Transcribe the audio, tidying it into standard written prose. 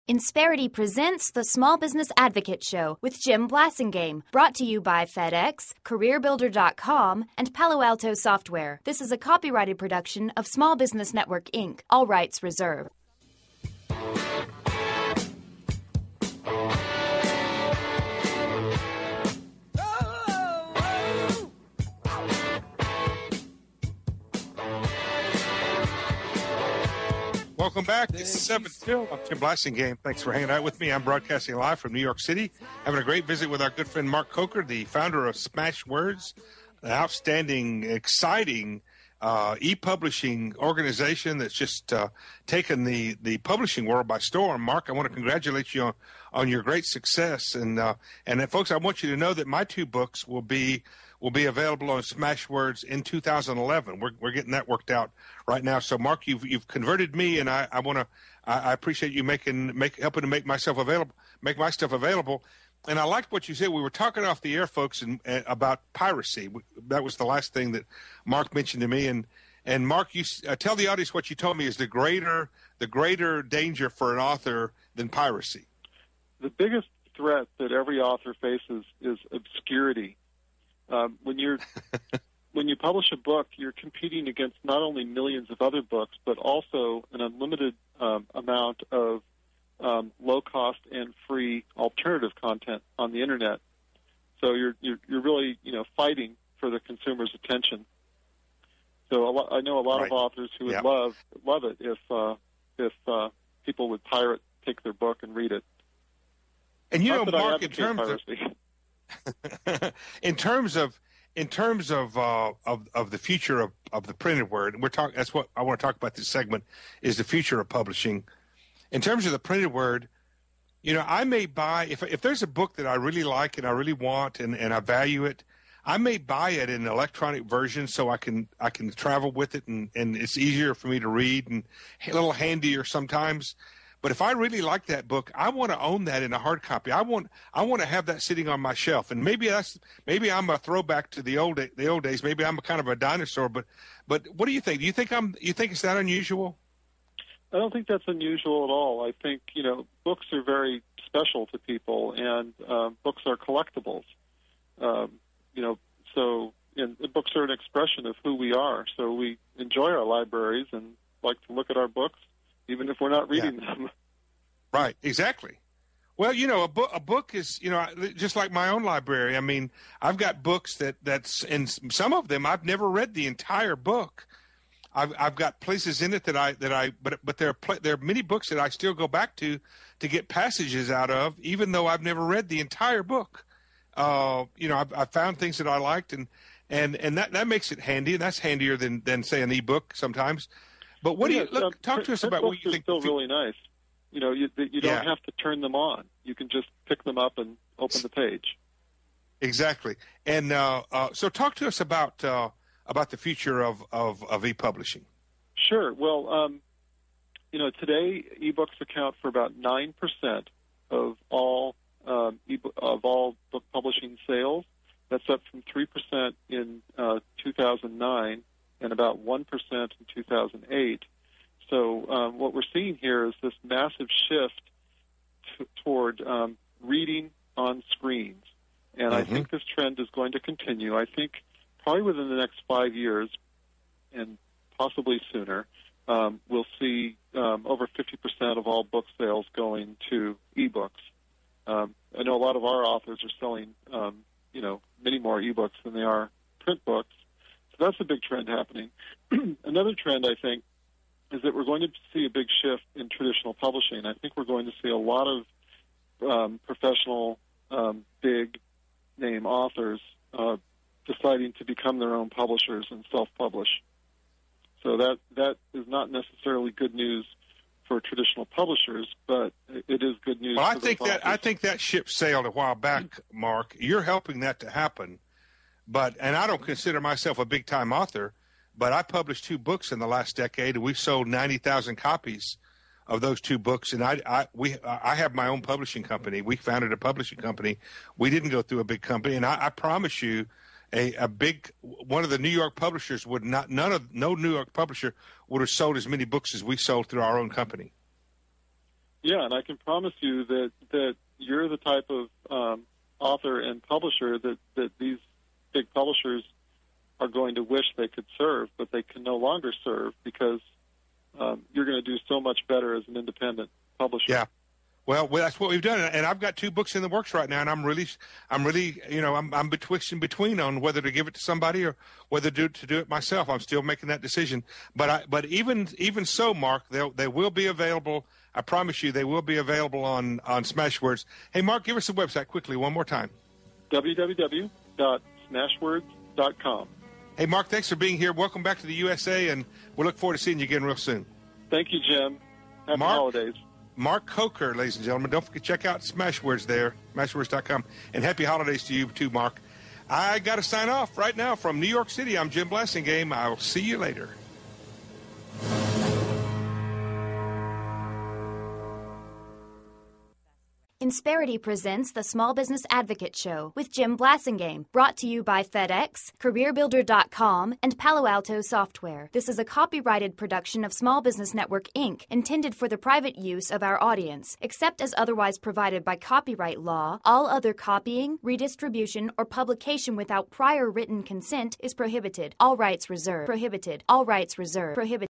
Insperity presents the Small Business Advocate Show with Jim Blasingame, brought to you by FedEx, CareerBuilder.com, and Palo Alto Software. This is a copyrighted production of Small Business Network, Inc., all rights reserved. Welcome back. It's the 7th Till. I'm Jim Blasingame. Thanks for hanging out with me. I'm broadcasting live from New York City, having a great visit with our good friend Mark Coker, the founder of Smashwords, an outstanding, exciting e-publishing organization that's just taken the publishing world by storm. Mark, I want to congratulate you on your great success. And folks, I want you to know that my two books will be available on Smashwords in 2011. We're getting that worked out right now. So, Mark, you've converted me, and I appreciate you helping to make my stuff available. And I liked what you said. We were talking off the air, folks, about piracy. That was the last thing that Mark mentioned to me. And Mark, you tell the audience what you told me is the greater danger for an author than piracy. The biggest threat that every author faces is obscurity. When you publish a book, you're competing against not only millions of other books, but also an unlimited amount of low-cost and free alternative content on the internet. So you're really fighting for the consumer's attention. So I know a lot of authors who would love it if people would take their book and read it. And Mark, in terms of the future of the printed word, and that's what I want to talk about this segment, is the future of publishing. In terms of the printed word, I may buy, if there's a book that I really like and I really want and I value it, I may buy it in an electronic version so I can travel with it and it's easier for me to read and a little handier sometimes. But if I really like that book, I want to own that in a hard copy. I want to have that sitting on my shelf. And maybe I'm a throwback to the old days. Maybe I'm a kind of a dinosaur. But what do you think? Do you think it's that unusual? I don't think that's unusual at all. I think books are very special to people, and books are collectibles. And books are an expression of who we are. So we enjoy our libraries and like to look at our books, even if we're not reading them. Right, exactly. Well, a book is, just like my own library. I mean, I've got books that's, and some of them I've never read the entire book. I've got places in it but there are many books that I still go back to get passages out of, even though I've never read the entire book. I've found things that I liked, and that makes it handy, and that's handier than say an ebook sometimes. But what talk to us about what you think. Still really nice. You don't have to turn them on. You can just pick them up and open the page. Exactly. And so talk to us about the future of e-publishing. Sure. Well, today ebooks account for about 9% of all book publishing sales. That's up from 3% in 2009 and about 1% in 2008. So what we're seeing here is this massive shift toward reading on screens. And I think this trend is going to continue. I think probably within the next 5 years, and possibly sooner, we'll see over 50% of all book sales going to ebooks. I know a lot of our authors are selling, many more ebooks than they are print books. So that's a big trend happening. Another trend, I think, is that we're going to see a big shift in traditional publishing. I think we're going to see a lot of professional, big-name authors deciding to become their own publishers and self-publish. So that is not necessarily good news for traditional publishers, but it is good news. Well, I think that ship sailed a while back, Mark. You're helping that to happen, and I don't consider myself a big-time author, but I published 2 books in the last decade, and we've sold 90,000 copies of those 2 books. And I have my own publishing company. We founded a publishing company. We didn't go through a big company, and I promise you, one of the New York publishers no New York publisher would have sold as many books as we sold through our own company. Yeah, and I can promise you that you're the type of author and publisher that these big publishers are going to wish they could serve, but they can no longer serve because you're going to do so much better as an independent publisher. Yeah. Well, that's what we've done, and I've got 2 books in the works right now, and I'm really, I'm betwixt and between on whether to give it to somebody or whether to do it myself. I'm still making that decision. But even so, Mark, they will be available. I promise you, they will be available on Smashwords. Hey, Mark, give us the website quickly one more time. www.smashwords.com. Hey, Mark, thanks for being here. Welcome back to the USA, and we look forward to seeing you again real soon. Thank you, Jim. Happy holidays. Mark Coker, ladies and gentlemen. Don't forget to check out Smashwords there, smashwords.com. And happy holidays to you too, Mark. I got to sign off right now from New York City. I'm Jim Blasingame. I will see you later. Insperity presents the Small Business Advocate Show with Jim Blasingame, brought to you by FedEx, CareerBuilder.com, and Palo Alto Software. This is a copyrighted production of Small Business Network, Inc., intended for the private use of our audience. Except as otherwise provided by copyright law, all other copying, redistribution, or publication without prior written consent is prohibited. All rights reserved. Prohibited. All rights reserved. Prohibited.